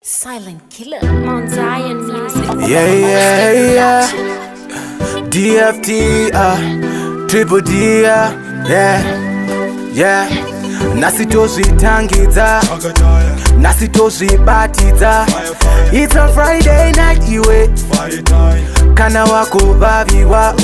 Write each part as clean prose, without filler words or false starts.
Silent Killer, Mount Zion Music. Yeah. DFT, Triple D, yeah. Nasitoshi tangita, nasitoshi batita. It's a Friday night, iwe kana wako babiwa.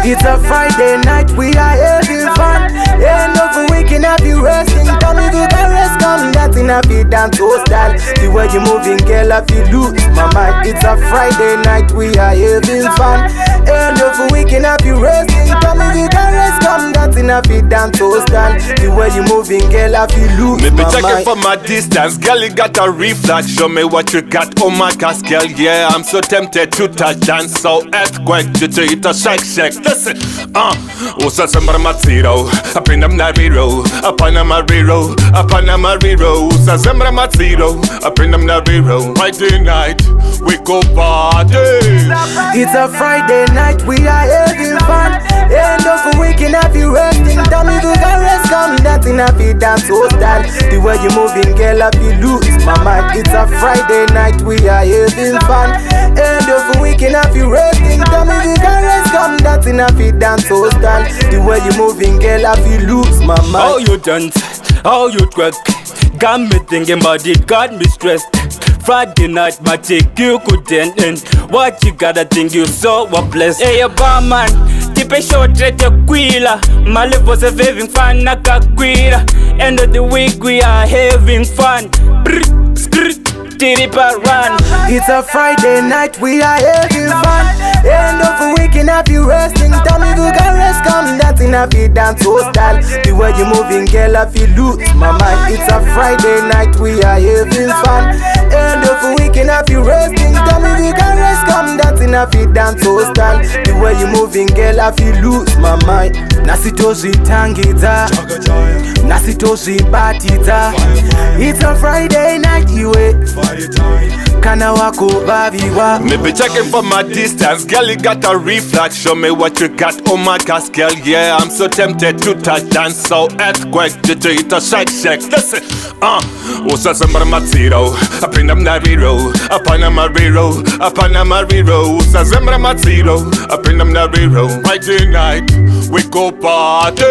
It's a Friday night, we are having fun. End of the weekend, I be resting. Tell me to the rest, come dancing, I be dance so style. The way you moving, girl, I feel lose my mind. It's a Friday night, we are having fun. End of the weekend, I be resting. Tell me to the rest, come dancing, I be dance so style. The way you moving, girl, I feel lose my mind. Me be checking from my distance, girl, you got a reflex. Show me what you got, oh my gosh, girl, yeah. I'm so tempted to touch dance, so earthquake, to it a shake. Listen, usa sembra mazziro, up in a nariro, up on a mariro, usa sembra mazziro, up in a nariro. Friday night, we go party. It's a Friday night, we are having fun. End of the weekend, I be resting. Tell me to the rest, come dancing, I be dance so style. The way you moving, girl, I be lose my mind. It's a Friday night, we are having fun. End of the weekend, I be resting. Tell me to the rest, come dancing, I be dance so style. The way you moving, girl, I be lose my mind. How you dance, how you twerk, got me thinking about it, got me stressed. Friday night, my take you couldn't end. What you gotta think you so blessed. Hey, your barman, tipe short rate quila. My levels are having fun, nakakwira. End of the week, we are having fun. Run. It's a Friday night, we are having fun. End of the weekend, I be resting. Tell me to go rest, come dancing, I be dance so style. The way you moving, girl, I feel lose my mind. It's a Friday night, we are having fun. End of the weekend, I be resting. Tell me to go rest, come dancing, I be dance so style. The way you moving, girl, I feel lose my mind. Nasitoshi tangita, nasitoshi batita. It's a Friday night, iwe kana wako babiwa. Me be checking from my distance, girl, you got a reflex. Show me what you got, oh my gosh, girl, yeah. I'm so tempted to touch dance, so earthquake, to it a shake. Listen, usa sembra mazziro, up in a nariro, up on a mariro, usa sembra mazziro, up in a nariro. Friday night, we go party.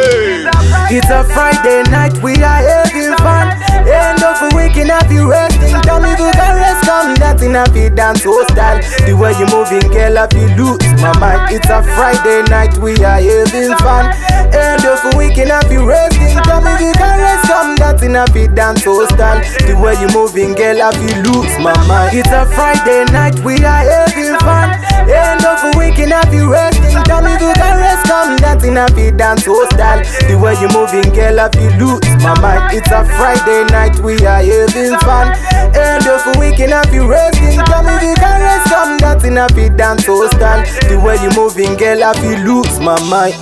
It's a Friday night, we are having fun. End of the weekend, I be resting. Tell me to the rest, come dancing, I be dance so style. The way you moving, girl, I be lose my mind. It's a Friday night, we are having fun. End of the weekend, I be resting. Tell me to the rest, come dancing, I be dance so style. The way you moving, girl, I be lose my mind. It's a Friday night, we are having fun. End of the weekend, I be resting. Tell me to the rest, come dancing, I be dance so style. The way you moving, girl, I be lose my mind. It's a Friday night, we are having fun. End of the weekend, I be resting. Tell me to the rest, come dancing, I be dance so style. The way you moving, girl, I be lose my mind.